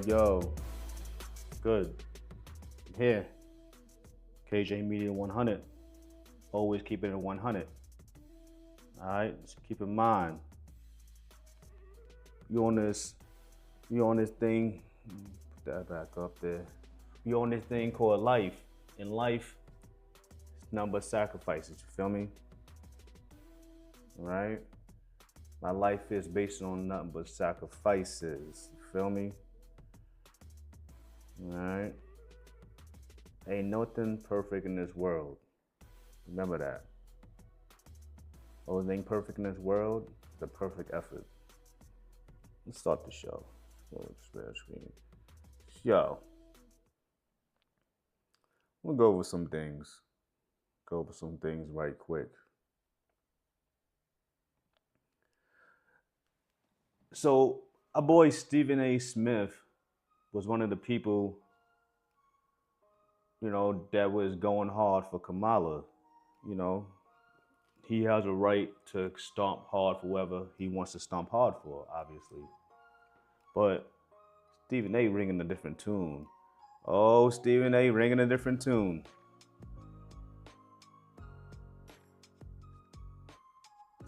Yo. Good. I'm here. KJ Media 100. Always keep it at 100. All right, so keep in mind, you on this thing, put that back up there. You on this thing called life. In life, it's nothing but sacrifices, you feel me? All right? My life is based on nothing but sacrifices, you feel me? All right? Ain't nothing perfect in this world. Remember that. Only thing perfect in this world is the perfect effort. Let's start the show. Spare screen. Yo. We'll go over some things. Go over some things right quick. So, our boy Stephen A. Smith was one of the people, that was going hard for Kamala. He has a right to stomp hard for whoever he wants to stomp hard for, obviously. But Stephen A. ringing a different tune. Oh, Stephen A. ringing a different tune.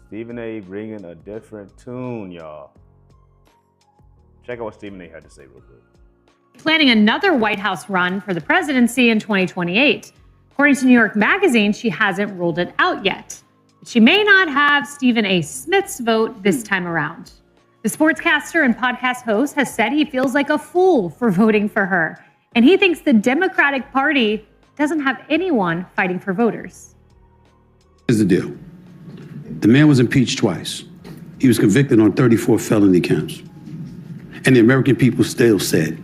Stephen A. ringing a different tune, y'all. Check out what Stephen A. had to say real quick. Planning another White House run for the presidency in 2028. According to New York Magazine, she hasn't ruled it out yet. She may not have Stephen A. Smith's vote this time around. The sportscaster and podcast host has said he feels like a fool for voting for her, and he thinks the Democratic Party doesn't have anyone fighting for voters. Here's the deal. The man was impeached twice. He was convicted on 34 felony counts. And the American people still said,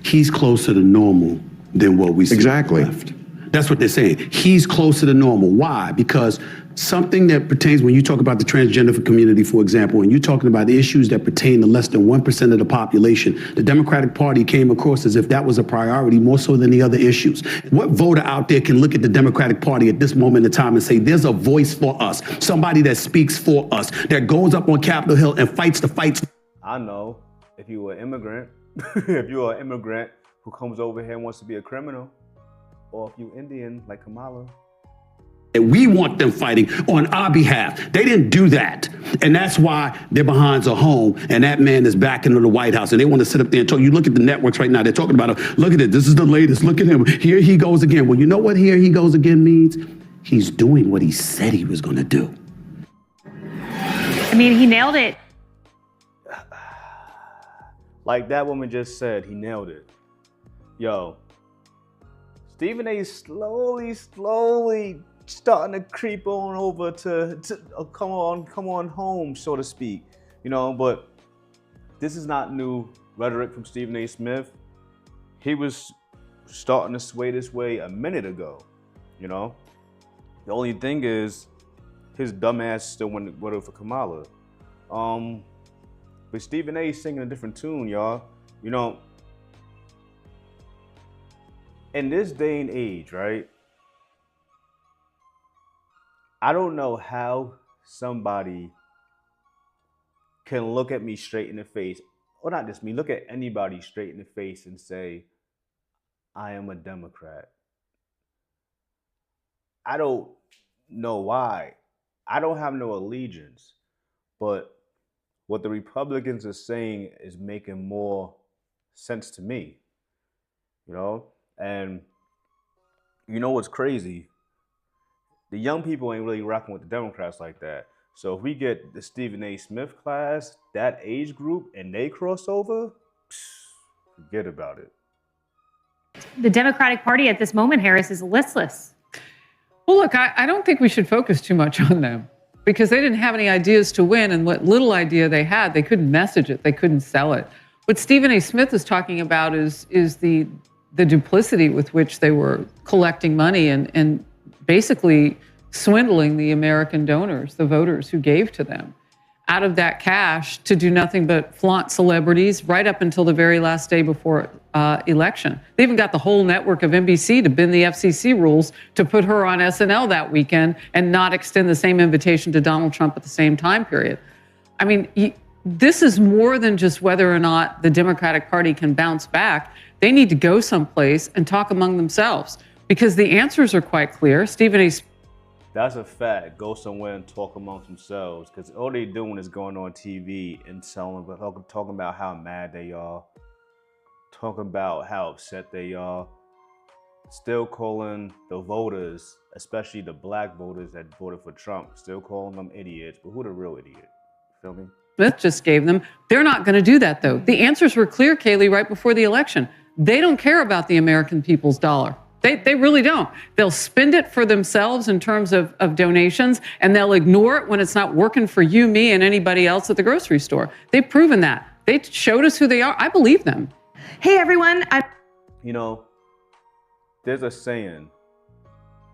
he's closer to normal than what we see. Exactly. Left. That's what they're saying. He's closer to normal. Why? Because something that pertains, when you talk about the transgender community, for example, and you're talking about the issues that pertain to less than 1% of the population, the Democratic Party came across as if that was a priority more so than the other issues. What voter out there can look at the Democratic Party at this moment in time and say, there's a voice for us, somebody that speaks for us, that goes up on Capitol Hill and fights the fights? I know, if you were an immigrant, if you're an immigrant who comes over here and wants to be a criminal, or if you're Indian like Kamala. We want them fighting on our behalf. They didn't do that. And that's why their behinds are home and that man is back into the White House. And they want to sit up there and talk. You look at the networks right now, they're talking about, look at it, this is the latest, look at him. Here he goes again. Well, you know what here he goes again means? He's doing what he said he was going to do. I mean, he nailed it. Like that woman just said, he nailed it. Yo, Stephen A. slowly starting to creep on over to come on home, so to speak. But this is not new rhetoric from Stephen A. Smith. He was starting to sway this way a minute ago, The only thing is, his dumbass still went for Kamala. But Stephen A. singing a different tune, y'all. In this day and age, right? I don't know how somebody can look at me straight in the face, or not just me, look at anybody straight in the face and say, I am a Democrat. I don't know why. I don't have no allegiance, but what the Republicans are saying is making more sense to me, And what's crazy? The young people ain't really rocking with the Democrats like that. So if we get the Stephen A. Smith class, that age group, and they cross over, forget about it. The Democratic Party at this moment, Harris, is listless. Well, look, I don't think we should focus too much on them because they didn't have any ideas to win, and what little idea they had, they couldn't message it, they couldn't sell it. What Stephen A. Smith is talking about is the duplicity with which they were collecting money and basically swindling the American donors, the voters who gave to them. out of that cash to do nothing but flaunt celebrities right up until the very last day before election. They even got the whole network of NBC to bend the FCC rules to put her on SNL that weekend and not extend the same invitation to Donald Trump at the same time period. I mean, this is more than just whether or not the Democratic Party can bounce back. They need to go someplace and talk among themselves because the answers are quite clear. Stephen A. That's a fact. Go somewhere and talk amongst themselves, because all they doing is going on TV and talking about how mad they are, talking about how upset they are, still calling the voters, especially the black voters that voted for Trump, still calling them idiots. But who the real idiot? Feel me? Smith just gave them. They're not going to do that, though. The answers were clear, Kaylee, right before the election. They don't care about the American people's dollar. They really don't. They'll spend it for themselves in terms of donations, and they'll ignore it when it's not working for you, me, and anybody else at the grocery store. They've proven that. They showed us who they are. I believe them. Hey, everyone. You know, there's a saying,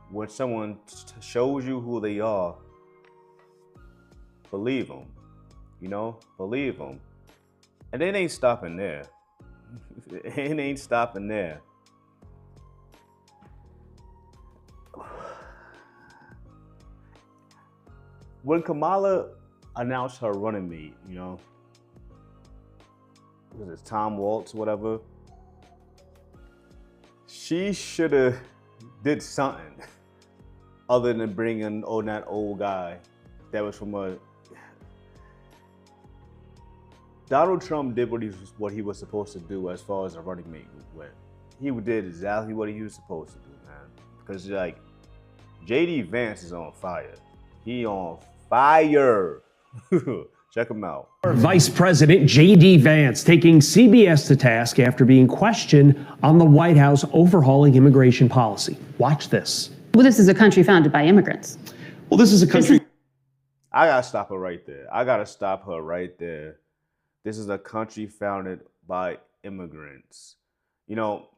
when someone shows you who they are, believe them. You know, believe them. And it ain't stopping there. It ain't stopping there. When Kamala announced her running mate, you know, was it Tom Waltz, whatever, she should have did something other than bringing that old guy that was from a... Donald Trump did what he was supposed to do as far as a running mate went. He did exactly what he was supposed to do, man. Because, like, J.D. Vance is on fire. He on fire. Check him out. Vice President J.D. Vance taking CBS to task after being questioned on the White House overhauling immigration policy. Watch this. Well, this is a country founded by immigrants. Well, this is a country... I gotta stop her right there. This is a country founded by immigrants. You know,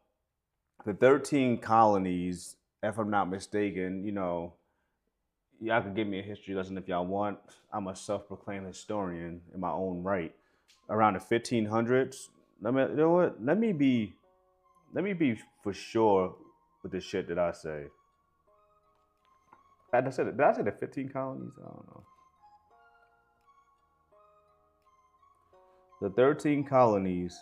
the 13 colonies, if I'm not mistaken, you know, y'all can give me a history lesson if y'all want. I'm a self-proclaimed historian in my own right. Around the 1500s, you know what? Let me be for sure with the shit that I say. Did I say the 15 colonies? I don't know. The 13 colonies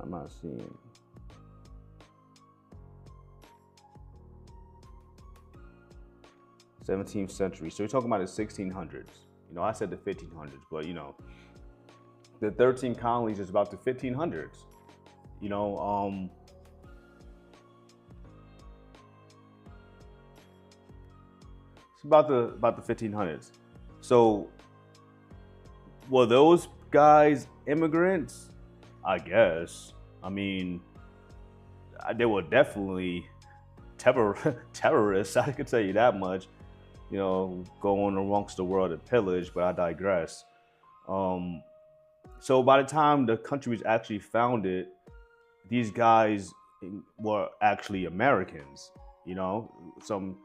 I'm not seeing. The 17th century. So we're talking about the 1600s. You know, I said the 1500s, but you know, the 13 colonies is about the 1500s. You know, it's about the 1500s. So were those guys immigrants? I guess. I mean, they were definitely terrorists. I can tell you that much. You know, going amongst the world to pillage, but I digress. So by the time the country was actually founded, these guys were actually Americans. You know, some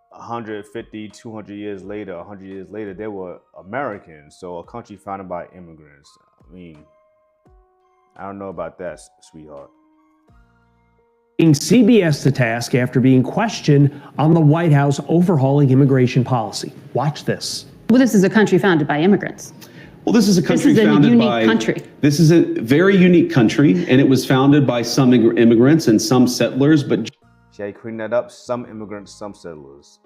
150, 200 years later, 100 years later, they were Americans. So a country founded by immigrants. I mean, I don't know about that, sweetheart. CBS to task after being questioned on the White House overhauling immigration policy. Watch this. Well, this is a country founded by immigrants. Well, this is a country founded by... This is a very unique country, and it was founded by some immigrants and some settlers, but... Jay, clean that up. Some immigrants, some settlers.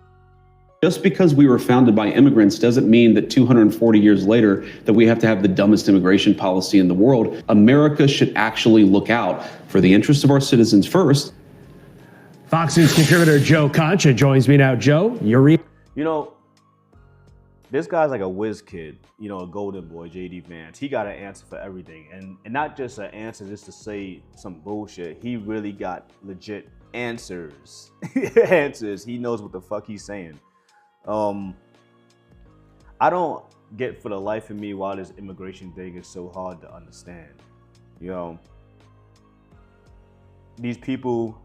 Just because we were founded by immigrants doesn't mean that 240 years later that we have to have the dumbest immigration policy in the world. America should actually look out for the interests of our citizens first. Fox News contributor Joe Concha joins me now. Joe, you know, this guy's like a whiz kid, you know, a golden boy, J.D. Vance. He got an answer for everything. And not just an answer just to say some bullshit. He really got legit answers. Answers. He knows what the fuck he's saying. I don't get for the life of me why this immigration thing is so hard to understand. You know, these people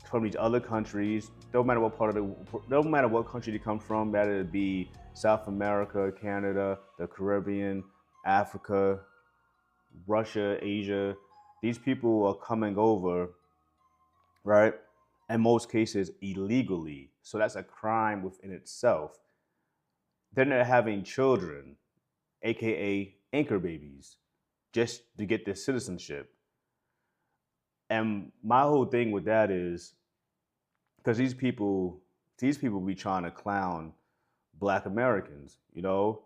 from these other countries, no matter what country they come from, whether it be South America, Canada, the Caribbean, Africa, Russia, Asia, these people are coming over, right? In most cases, illegally. So that's a crime within itself. Then they're having children, AKA anchor babies, just to get their citizenship. And my whole thing with that is, because these people be trying to clown Black Americans, you know,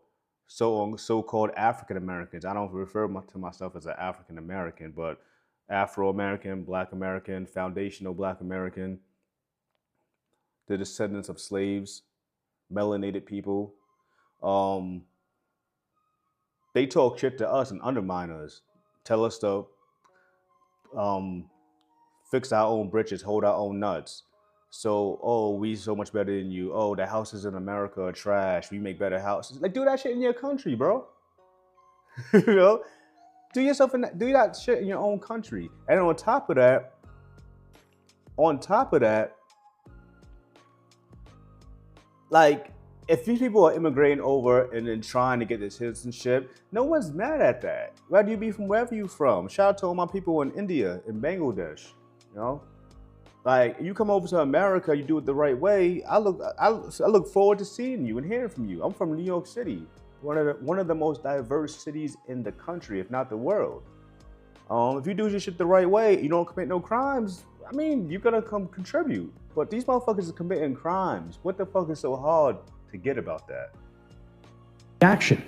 so-called African Americans. I don't refer to myself as an African American, but Afro American, Black American, foundational Black American, the descendants of slaves, melanated people. They talk shit to us and undermine us, tell us to fix our own britches, hold our own nuts. So, oh, we so much better than you. Oh, the houses in America are trash. We make better houses. Like, do that shit in your country, bro. You know, do that shit in your own country. And on top of that, like, if these people are immigrating over and then trying to get their citizenship, no one's mad at that. Whether you be from wherever you're from. Shout out to all my people in India, in Bangladesh, you know? Like, you come over to America, you do it the right way. I look forward to seeing you and hearing from you. I'm from New York City, one of the most diverse cities in the country, if not the world. If you do your shit the right way, you don't commit no crimes, I mean, you're gonna come contribute. But these motherfuckers are committing crimes. What the fuck is so hard to get about that? Action.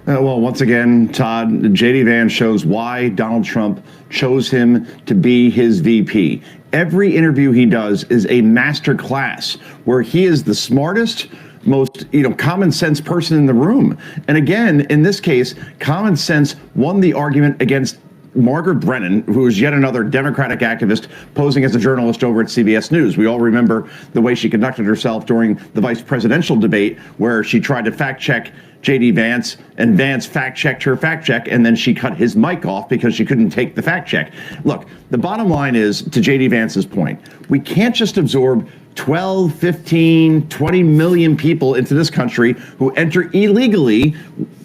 Well, once again, Todd, J.D. Vance shows why Donald Trump chose him to be his VP. Every interview he does is a master class where he is the smartest, most common sense person in the room. And again, in this case, common sense won the argument against Margaret Brennan, who is yet another Democratic activist posing as a journalist over at CBS News. We all remember the way she conducted herself during the vice presidential debate, where she tried to fact check J.D. Vance, and Vance fact checked her fact check, and then she cut his mic off because she couldn't take the fact check. Look, the bottom line is, to J.D. Vance's point, we can't just absorb 12, 15, 20 million people into this country who enter illegally,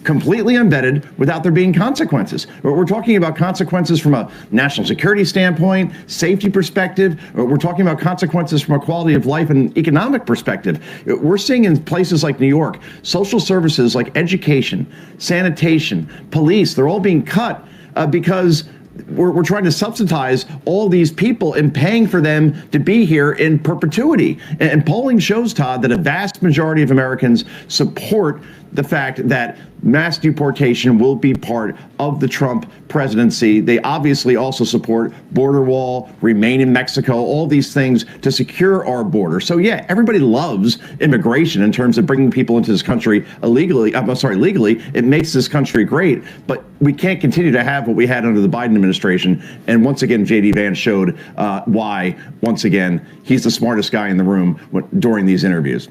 completely unvetted, without there being consequences. We're talking about consequences from a national security standpoint, safety perspective. We're talking about consequences from a quality of life and economic perspective. We're seeing in places like New York, social services like education, sanitation, police, they're all being cut because we're trying to subsidize all these people and paying for them to be here in perpetuity. And polling shows, Todd, that a vast majority of Americans support the fact that mass deportation will be part of the Trump presidency. They obviously also support border wall, remain in Mexico, all these things to secure our border. So yeah, everybody loves immigration in terms of bringing people into this country legally. It makes this country great, but we can't continue to have what we had under the Biden administration. And once again, J.D. Vance showed why, once again, he's the smartest guy in the room during these interviews.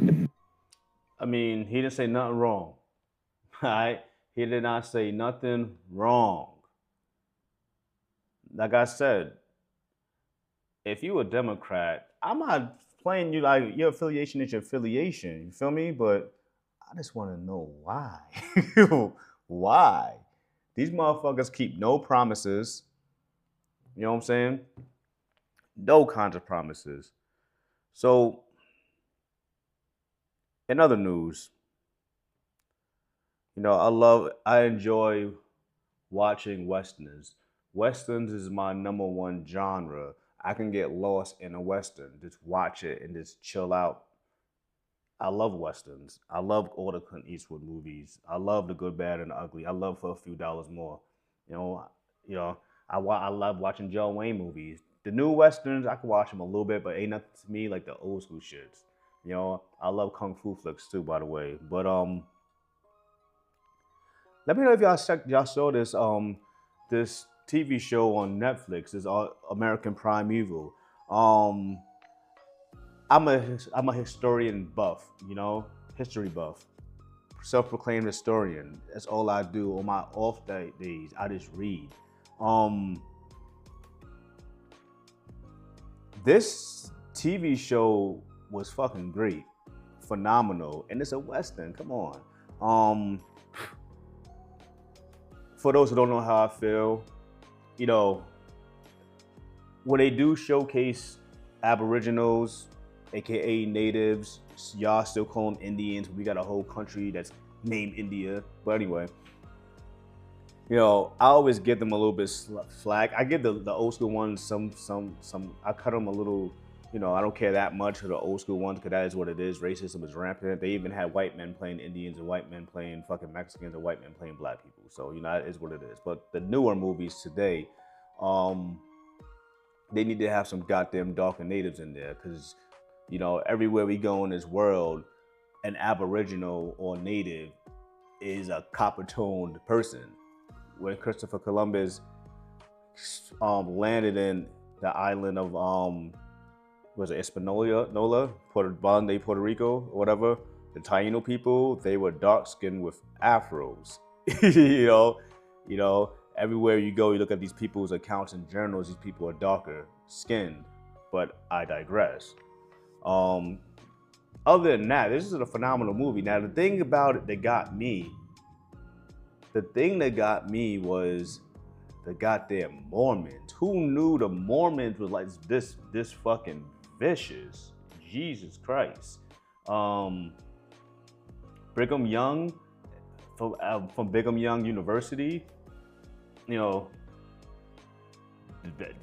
I mean, he didn't say nothing wrong. All right? He did not say nothing wrong. Like I said, if you a Democrat, I'm not playing you like your affiliation is your affiliation. You feel me? But I just want to know why. Why? These motherfuckers keep no promises. You know what I'm saying? No kinds of promises. So, in other news, I enjoy watching Westerns. Westerns is my #1 genre. I can get lost in a Western, just watch it and just chill out. I love Westerns. I love all the Clint Eastwood movies. I love The Good, Bad, and the Ugly. I love For a Few Dollars More. I love watching John Wayne movies. The new Westerns, I can watch them a little bit, but ain't nothing to me like the old school shits. I love Kung Fu flicks too, by the way. But let me know if y'all saw this this TV show on Netflix. This American Primevil. I'm a historian buff, history buff, self-proclaimed historian. That's all I do on my off days. I just read. this TV show was fucking great, phenomenal, and it's a Western. Come on. For those who don't know how I feel, you know, when they do showcase Aboriginals, aka natives, y'all still call them Indians. We got a whole country that's named India. But anyway, you know, I always give them a little bit slack. I give the old school ones some. I cut them a little. You know, I don't care that much for the old school ones because that is what it is. Racism is rampant. They even had white men playing Indians and white men playing fucking Mexicans and white men playing black people. So, you know, that is what it is. But the newer movies today, they need to have some goddamn darker natives in there because, you know, everywhere we go in this world, an Aboriginal or native is a copper-toned person. When Christopher Columbus landed in the island of was it Hispaniola, Puerto Rico, or whatever, the Taino people, they were dark-skinned with afros. you know, everywhere you go, you look at these people's accounts and journals, these people are darker skinned, but I digress. Other than that, this is a phenomenal movie. Now, the thing about it that got me was the goddamn Mormons. Who knew the Mormons was like this fucking vicious? Jesus Christ. Brigham Young, from Brigham Young University, you know,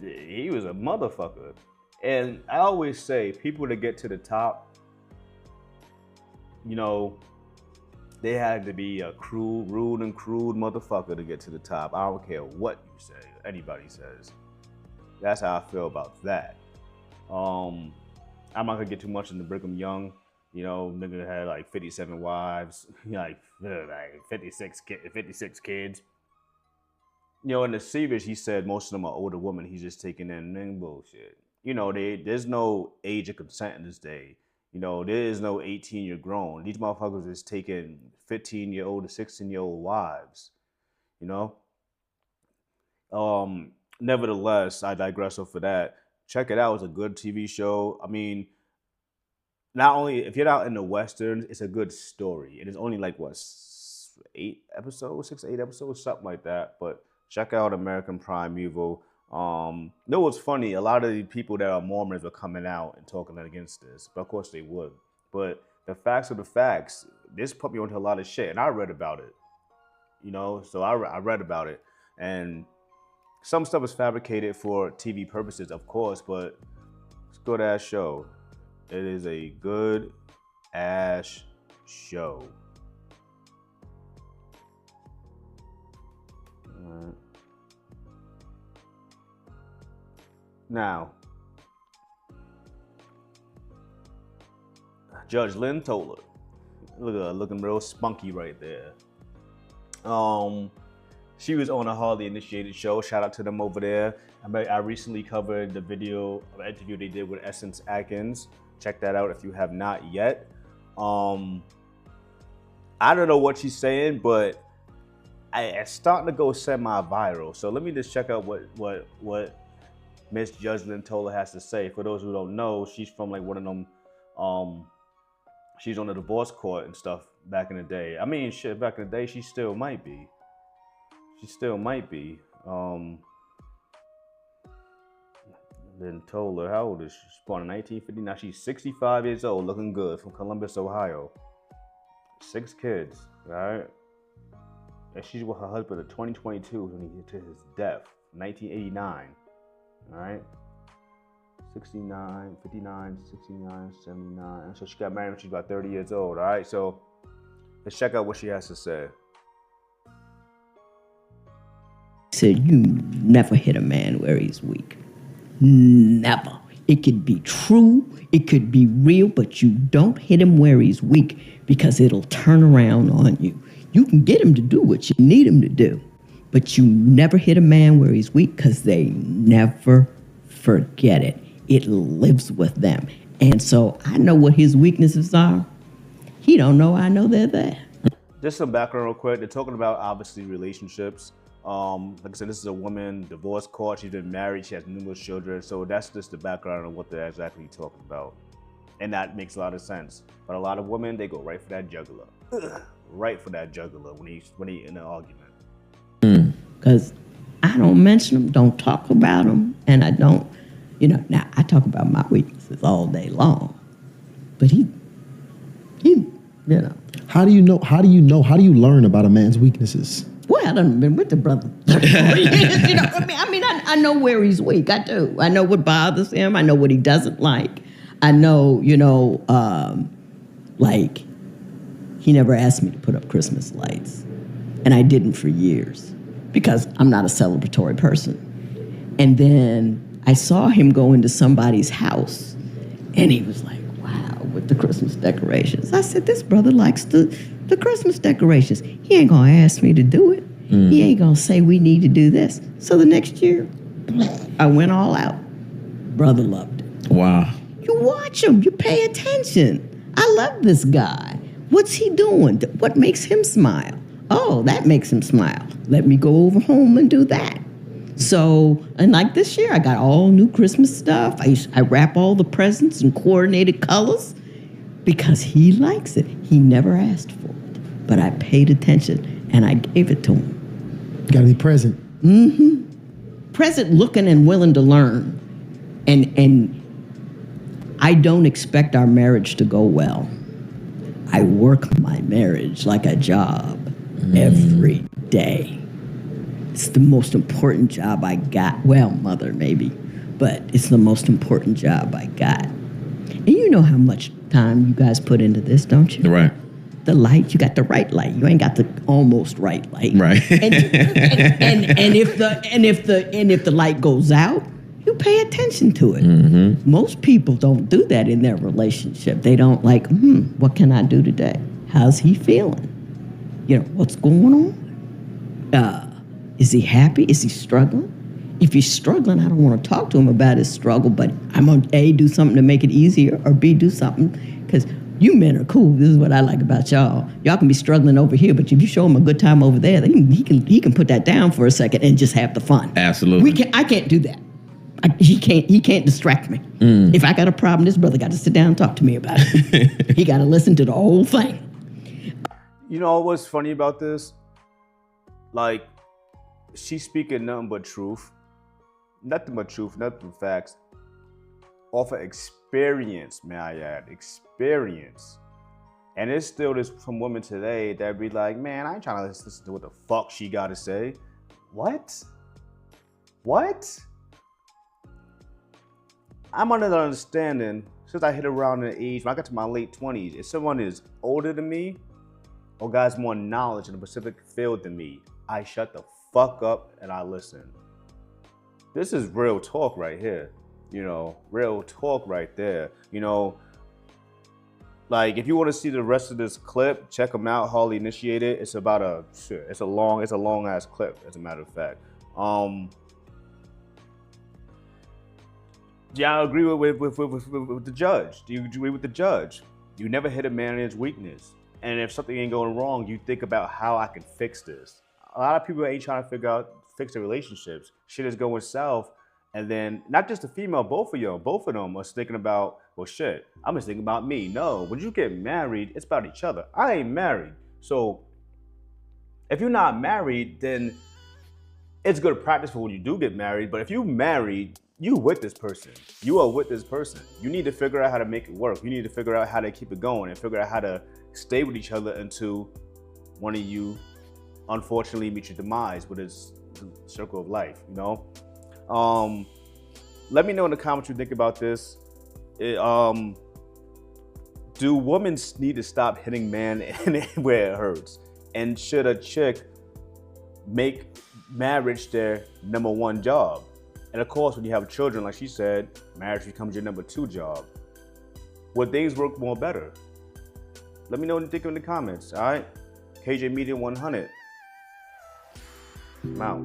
he was a motherfucker. And I always say, people that get to the top, you know, they had to be a rude and crude motherfucker to get to the top. I don't care what you say, anybody says. That's how I feel about that. I'm not gonna get too much into Brigham Young. You know, nigga had like 57 wives, like 56 kids. You know, in the series, he said most of them are older women. He's just taking in bullshit. You know, there's no age of consent in this day. You know, there is no 18-year grown. These motherfuckers is taking 15-year-old to 16-year-old wives. You know? Nevertheless, I digress off of that. Check it out. It's a good TV show. I mean, not only, if you're not in the Westerns, it's a good story. It is only like, what, 8 episodes, 6 to 8 episodes, something like that. But check out American Primevil. You know what's funny? A lot of the people that are Mormons are coming out and talking against this. But of course they would. But the facts are the facts. This put me onto a lot of shit. And I read about it. You know, so I read about it. And some stuff is fabricated for TV purposes, of course, but it's a good ass show. It is a good ass show. All right. Now, Judge Lynn Toler, look at her, looking real spunky right there. She was on a Hardly Initiated show. Shout out to them over there. I recently covered the video of an interview they did with Essence Atkins. Check that out if you have not yet. I don't know what she's saying, but it's starting to go semi-viral. So let me just check out what Miss Judge Lynn Toler has to say. For those who don't know, she's from like one of them. She's on the divorce court and stuff back in the day. I mean, shit, back in the day, she still might be. Lynn Toler, how old is she? She born in 1950. Now she's 65 years old, looking good, from Columbus, Ohio. 6 kids, all right? And she's with her husband in 2022 when he hit his death, 1989, all right? 69, 59, 69, 79. So she got married when she was about 30 years old, all right? So let's check out what she has to say. Said you never hit a man where he's weak. Never. It could be true, it could be real, but you don't hit him where he's weak because it'll turn around on you. You can get him to do what you need him to do, but you never hit a man where he's weak because they never forget it. It lives with them. And so I know what his weaknesses are. He don't know I know they're there. Just some background real quick. They're talking about, obviously, relationships. Like I said, this is a woman, divorce court. She's been married. She has numerous children. So that's just the background of what they're exactly talking about. And that makes a lot of sense. But a lot of women, they go right for that jugular. Right for that jugular when he in an argument. Because I don't mention them, don't talk about them, and I don't, now I talk about my weaknesses all day long. But he. How do you learn about a man's weaknesses? Well, I done been with the brother 34 years, I know where he's weak. I do. I know what bothers him. I know what he doesn't like. I know, like, he never asked me to put up Christmas lights. And I didn't for years because I'm not a celebratory person. And then I saw him go into somebody's house and he was like, wow, with the Christmas decorations. I said, this brother likes the Christmas decorations. He ain't gonna ask me to do it. He ain't gonna say we need to do this. So the next year, I went all out. Brother loved it. Wow. You watch him, you pay attention. I love this guy. What's he doing? What makes him smile? Oh, that makes him smile. Let me go over home and do that. So, and like this year, I got all new Christmas stuff. I wrap all the presents in coordinated colors because he likes it. He never asked for it, but I paid attention and I gave it to him. You gotta be present. Present, looking and willing to learn. And I don't expect our marriage to go well. I work my marriage like a job every day. It's the most important job I got. Well, mother, maybe, but it's the most important job I got. And you know how much time you guys put into this, don't you? Right. The light, you got the right light. You ain't got the almost right light. Right. And if the light goes out, you pay attention to it. Most people don't do that in their relationship. They don't like, what can I do today? How's he feeling? What's going on? Is he happy? Is he struggling? If he's struggling, I don't want to talk to him about his struggle, but I'm going to A, do something to make it easier, or B, do something, because you men are cool. This is what I like about y'all. Y'all can be struggling over here, but if you show him a good time over there, then he can put that down for a second and just have the fun. Absolutely. I can't do that. He can't distract me. If I got a problem, this brother got to sit down and talk to me about it. He got to listen to the whole thing. You know what's funny about this? Like, she's speaking nothing but truth. Nothing but truth, nothing but facts. Off of experience, may I add. Experience. And there's still some women today that be like, man, I ain't trying to listen to what the fuck she got to say. What? I'm under the understanding, since I hit around the age, when I got to my late 20s, if someone is older than me or got more knowledge in the specific field than me, I shut the fuck up and I listen. This is real talk right here. Real talk right there. Like, if you want to see the rest of this clip, check them out. Harley initiated. It's about it's a long ass clip, as a matter of fact. Yeah, I agree with the judge. Do you agree with the judge? You never hit a man in his weakness. And if something ain't going wrong, you think about how I can fix this. A lot of people ain't trying to fix their relationships. Shit is going south. And then, not just the female, both of them are thinking about, well, shit, I'm just thinking about me. No, when you get married, it's about each other. I ain't married. So if you're not married, then it's good practice for when you do get married. But if you married, you with this person. You are with this person. You need to figure out how to make it work. You need to figure out how to keep it going and figure out how to stay with each other until one of you, unfortunately, meets your demise, but it's the circle of life, Let me know in the comments what you think about this. Do women need to stop hitting men where it hurts? And should a chick make marriage their number one job? And of course, when you have children, like she said, marriage becomes your number two job. Would things work more better? Let me know what you think in the comments, all right? KJ Media 100. I'm out.